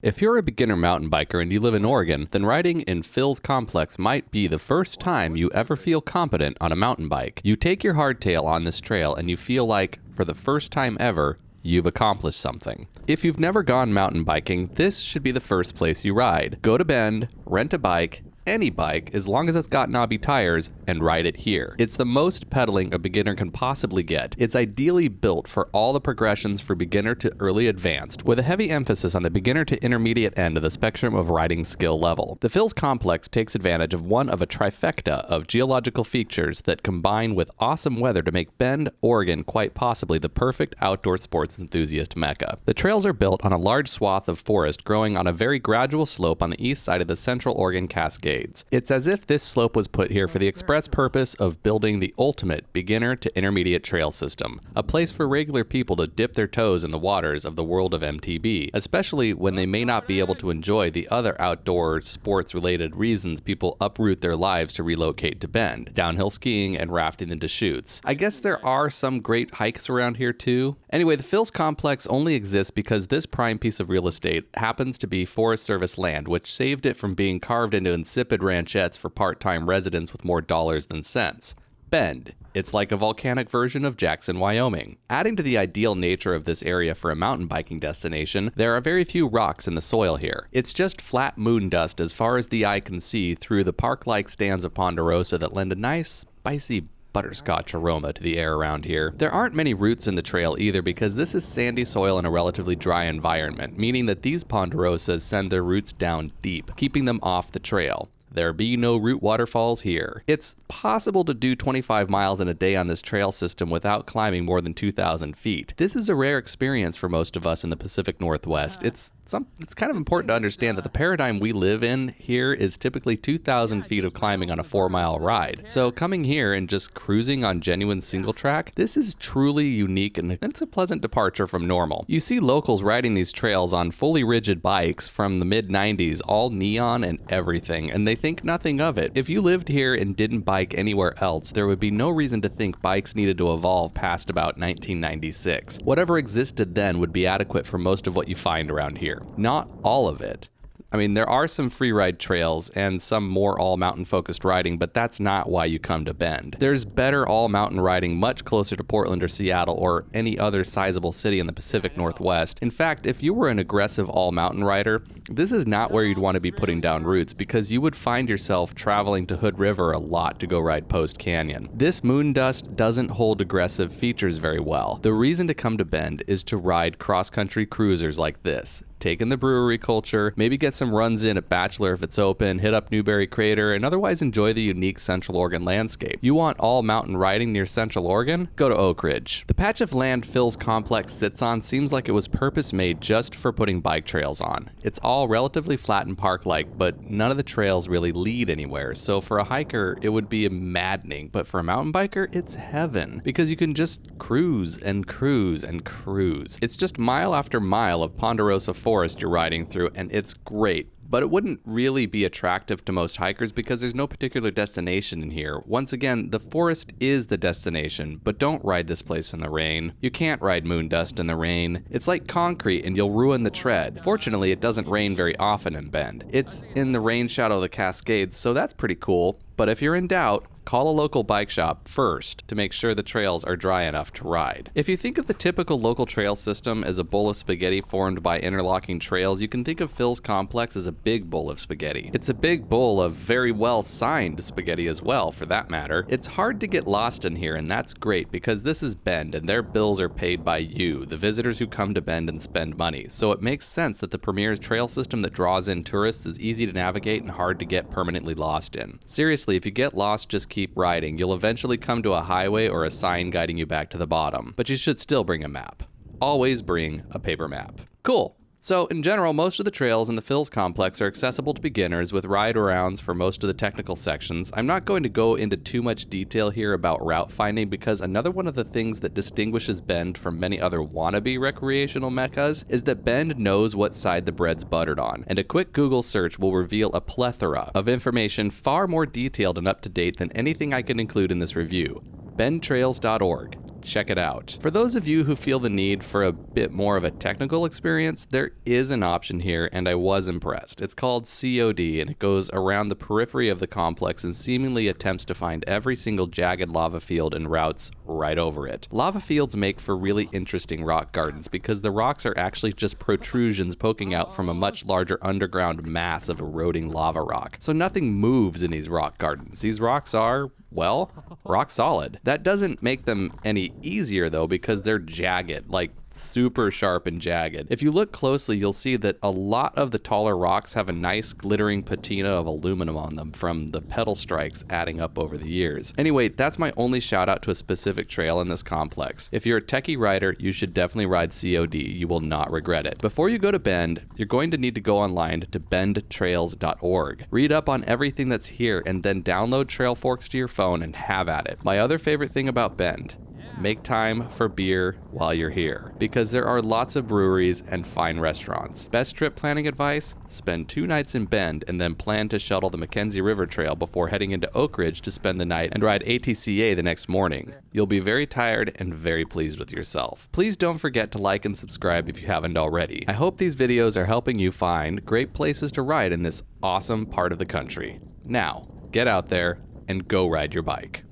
If you're a beginner mountain biker and you live in Oregon, then riding in Phil's Complex might be the first time you ever feel competent on a mountain bike. You take your hardtail on this trail and you feel like, for the first time ever, you've accomplished something. If you've never gone mountain biking, this should be the first place you ride. Go to Bend, rent a bike, any bike, as long as it's got knobby tires, and ride it here. It's the most pedaling a beginner can possibly get. It's ideally built for all the progressions for beginner to early advanced, with a heavy emphasis on the beginner to intermediate end of the spectrum of riding skill level. The Phil's Complex takes advantage of one of a trifecta of geological features that combine with awesome weather to make Bend, Oregon quite possibly the perfect outdoor sports enthusiast mecca. The trails are built on a large swath of forest growing on a very gradual slope on the east side of the Central Oregon Cascades. It's as if this slope was put here for the express purpose of building the ultimate beginner to intermediate trail system, a place for regular people to dip their toes in the waters of the world of MTB, especially when they may not be able to enjoy the other outdoor sports-related reasons people uproot their lives to relocate to Bend, downhill skiing and rafting in Deschutes. I guess there are some great hikes around here too. Anyway, the Phil's Complex only exists because this prime piece of real estate happens to be Forest Service land, which saved it from being carved into insipid ranchettes for part-time residents with more dollars than cents. Bend. It's like a volcanic version of Jackson, Wyoming. Adding to the ideal nature of this area for a mountain biking destination, there are very few rocks in the soil here. It's just flat moon dust as far as the eye can see through the park-like stands of Ponderosa that lend a nice, spicy butterscotch aroma to the air around here. There aren't many roots in the trail either because this is sandy soil in a relatively dry environment, meaning that these ponderosas send their roots down deep, keeping them off the trail. There be no root waterfalls here. It's possible to do 25 miles in a day on this trail system without climbing more than 2,000 feet. This is a rare experience for most of us in the Pacific Northwest. It's kind of important to understand that the paradigm we live in here is typically 2,000 feet of climbing on a 4-mile ride. So coming here and just cruising on genuine single track, this is truly unique and it's a pleasant departure from normal. You see locals riding these trails on fully rigid bikes from the mid-90s, all neon and everything, and they think nothing of it. If you lived here and didn't bike anywhere else, there would be no reason to think bikes needed to evolve past about 1996. Whatever existed then would be adequate for most of what you find around here. Not all of it. I mean, there are some free ride trails and some more all-mountain focused riding, but that's not why you come to Bend. There's better all-mountain riding much closer to Portland or Seattle or any other sizable city in the Pacific Northwest. In fact, if you were an aggressive all-mountain rider, this is not where you'd want to be putting down roots because you would find yourself traveling to Hood River a lot to go ride Post Canyon. This moon dust doesn't hold aggressive features very well. The reason to come to Bend is to ride cross-country cruisers like this. Take in the brewery culture, maybe get some runs in at Bachelor if it's open, hit up Newberry Crater, and otherwise enjoy the unique Central Oregon landscape. You want all mountain riding near Central Oregon? Go to Oak Ridge. The patch of land Phil's Complex sits on seems like it was purpose-made just for putting bike trails on. It's all relatively flat and park-like, but none of the trails really lead anywhere, so for a hiker, it would be maddening, but for a mountain biker, it's heaven, because you can just cruise and cruise and cruise. It's just mile after mile of Ponderosa forest you're riding through, and it's great. But it wouldn't really be attractive to most hikers because there's no particular destination in here. Once again, the forest is the destination, but don't ride this place in the rain. You can't ride moon dust in the rain. It's like concrete and you'll ruin the tread. Fortunately, it doesn't rain very often in Bend. It's in the rain shadow of the Cascades, so that's pretty cool. But if you're in doubt, call a local bike shop first to make sure the trails are dry enough to ride. If you think of the typical local trail system as a bowl of spaghetti formed by interlocking trails, you can think of Phil's Complex as a big bowl of spaghetti. It's a big bowl of very well signed spaghetti as well, for that matter. It's hard to get lost in here, and that's great because this is Bend and their bills are paid by you, the visitors who come to Bend and spend money. So it makes sense that the premier trail system that draws in tourists is easy to navigate and hard to get permanently lost in. Seriously, if you get lost, just keep riding. You'll eventually come to a highway or a sign guiding you back to the bottom, but you should still bring a map. Always bring a paper map. Cool. So in general, most of the trails in the Phil's Complex are accessible to beginners with ride-arounds for most of the technical sections. I'm not going to go into too much detail here about route finding because another one of the things that distinguishes Bend from many other wannabe recreational meccas is that Bend knows what side the bread's buttered on, and a quick Google search will reveal a plethora of information far more detailed and up-to-date than anything I can include in this review. bendtrails.org. check it out. For those of you who feel the need for a bit more of a technical experience, there is an option here, and I was impressed. It's called COD, and it goes around the periphery of the complex and seemingly attempts to find every single jagged lava field and routes right over it. Lava fields make for really interesting rock gardens because the rocks are actually just protrusions poking out from a much larger underground mass of eroding lava rock. So nothing moves in these rock gardens. These rocks are, well, rock solid. That doesn't make them any easier though, because they're jagged, like super sharp and jagged. If you look closely, you'll see that a lot of the taller rocks have a nice glittering patina of aluminum on them from the pedal strikes adding up over the years. Anyway, that's my only shout out to a specific trail in this complex. If you're a techie rider, you should definitely ride COD. You will not regret it. Before you go to Bend, you're going to need to go online to bendtrails.org. Read up on everything that's here and then download Trail Forks to your phone and have at it. My other favorite thing about Bend: make time for beer while you're here, because there are lots of breweries and fine restaurants. Best trip planning advice: spend 2 nights in Bend and then plan to shuttle the Mackenzie River Trail before heading into Oak Ridge to spend the night and ride ATCA the next morning. You'll be very tired and very pleased with yourself. Please don't forget to like and subscribe if you haven't already. I hope these videos are helping you find great places to ride in this awesome part of the country. Now, get out there and go ride your bike.